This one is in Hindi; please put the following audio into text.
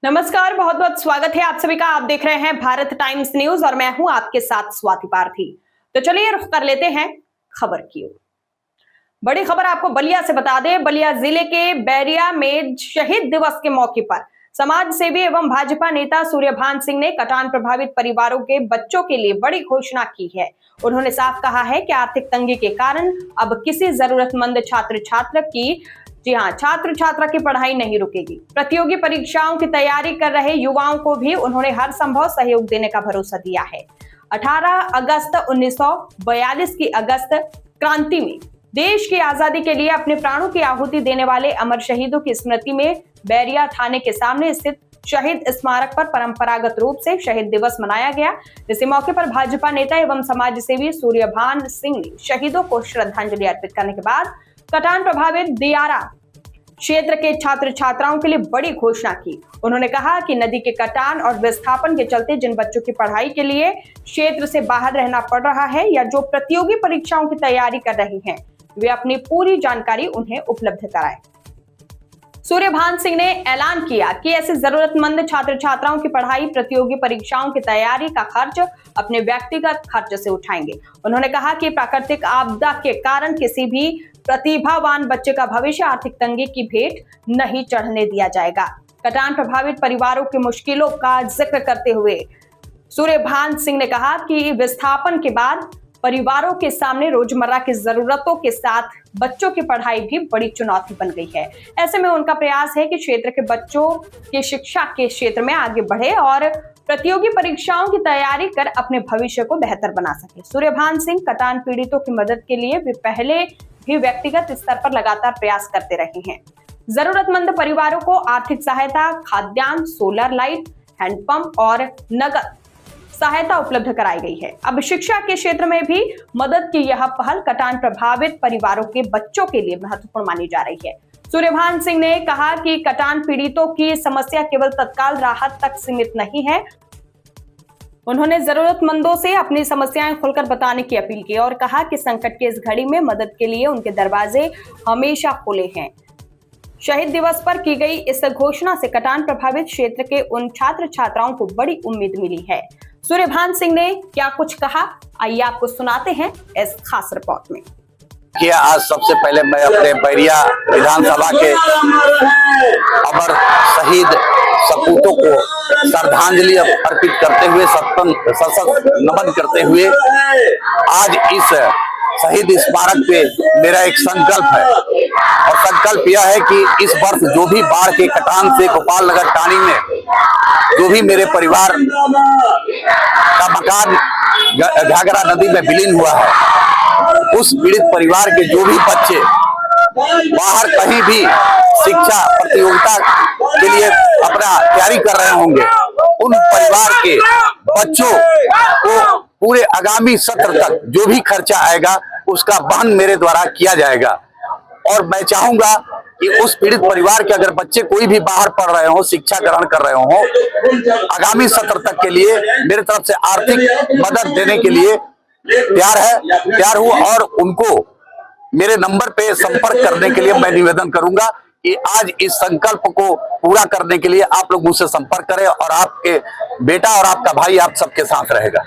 नमस्कार, बहुत बहुत स्वागत है आप सभी का। आप देख रहे हैं भारत टाइम्स न्यूज और मैं हूं आपके साथ स्वाति पारथी। तो चलिए रुख कर लेते हैं खबर की ओर। बड़ी खबर आपको बलिया से बता दें। बलिया जिले के बैरिया में शहीद दिवस के मौके पर समाज सेवी एवं भाजपा नेता सूर्यभान सिंह ने कटान प्रभावित परिवारों के बच्चों के लिए बड़ी घोषणा की है। उन्होंने साफ कहा है कि आर्थिक तंगी के कारण अब किसी जरूरतमंद छात्र छात्रा की पढ़ाई नहीं रुकेगी। प्रतियोगी परीक्षाओं की तैयारी कर रहे युवाओं को भी उन्होंने हर संभव सहयोग देने का भरोसा दिया है। 18 अगस्त 1942 की अगस्त क्रांति में देश की आजादी के लिए अपने प्राणों की आहुति देने वाले अमर शहीदों की स्मृति में बैरिया थाने के सामने स्थित शहीद स्मारक पर परंपरागत रूप से शहीद दिवस मनाया गया। इसी मौके पर भाजपा नेता एवं समाज सेवी सूर्यभान सिंह ने शहीदों को श्रद्धांजलि अर्पित करने के बाद कटान प्रभावित दियारा क्षेत्र के छात्र छात्राओं के लिए बड़ी घोषणा की। उन्होंने कहा कि नदी के कटान और विस्थापन के चलते जिन बच्चों की पढ़ाई के लिए क्षेत्र से बाहर रहना पड़ रहा है या जो प्रतियोगी परीक्षाओं की तैयारी कर रही हैं, वे अपनी पूरी जानकारी उन्हें उपलब्ध कराएं। सूर्यभान सिंह ने ऐलान किया कि ऐसे जरूरतमंद छात्र छात्राओं की पढ़ाई, प्रतियोगी परीक्षाओं की तैयारी का खर्च अपने व्यक्तिगत खर्च से उठाएंगे। उन्होंने कहा कि प्राकृतिक आपदा के कारण किसी भी प्रतिभावान बच्चे का भविष्य आर्थिक तंगी की भेंट नहीं चढ़ने दिया जाएगा। कटान प्रभावित परिवारों की मुश्किलों का जिक्र करते हुए सूर्यभान सिंह ने कहा कि विस्थापन के बाद परिवारों के सामने रोजमर्रा की जरूरतों के साथ बच्चों की पढ़ाई भी बड़ी चुनौती बन गई है। ऐसे में उनका प्रयास है कि क्षेत्र के बच्चों की शिक्षा के क्षेत्र में आगे बढ़े और प्रतियोगी परीक्षाओं की तैयारी कर अपने भविष्य को बेहतर बना सके। सूर्यभान सिंह कटान पीड़ितों की मदद के लिए वे पहले भी व्यक्तिगत स्तर पर लगातार प्रयास करते रहे हैं। जरूरतमंद परिवारों को आर्थिक सहायता, खाद्यान्न, सोलर लाइट, हैंडपंप और नगद सहायता उपलब्ध कराई गई है। अब शिक्षा के क्षेत्र में भी मदद की यह पहल कटान प्रभावित परिवारों के बच्चों के लिए महत्वपूर्ण मानी जा रही है। सूर्यभान सिंह ने कहा कि कटान पीड़ितों की समस्या केवल तत्काल राहत तक सीमित नहीं है। उन्होंने जरूरतमंदों से अपनी समस्याएं खुलकर बताने की अपील की और कहा कि संकट की इस घड़ी में मदद के लिए उनके दरवाजे हमेशा खुले हैं। शहीद दिवस पर की गई इस घोषणा से कटान प्रभावित क्षेत्र के उन छात्र छात्राओं को बड़ी उम्मीद मिली है। सूर्यभान सिंह ने क्या कुछ कहा, आइए आपको सुनाते हैं इस खास रिपोर्ट में। आज सबसे पहले मैं अपने बैरिया विधानसभा के अमर शहीद सपूतों को श्रद्धांजलि अर्पित करते हुए सशक्त नमन करते हुए आज इस शहीद स्मारक पे मेरा एक संकल्प है और संकल्प यह है कि इस वर्ष जो भी बाढ़ के कटान से गोपाल नगर टानी में जो भी मेरे परिवार का मकान घाघरा नदी में विलीन हुआ है, उस पीड़ित परिवार के जो भी बच्चे बाहर कहीं भी शिक्षा प्रतियोगिता के लिए अपना तैयारी कर रहे होंगे, उन परिवार के बच्चों को पूरे आगामी सत्र तक जो भी खर्चा आएगा उसका वहन मेरे द्वारा किया जाएगा। और मैं चाहूंगा कि उस पीड़ित परिवार के अगर बच्चे कोई भी बाहर पढ़ रहे हो, शिक्षा ग्रहण कर रहे हो, आगामी सत्र तक के लिए मेरे तरफ से आर्थिक मदद देने के लिए तैयार हूं और उनको मेरे नंबर पे संपर्क करने के लिए मैं निवेदन करूंगा कि आज इस संकल्प को पूरा करने के लिए आप लोग मुझसे संपर्क करें और आपके बेटा और आपका भाई आप सबके साथ रहेगा।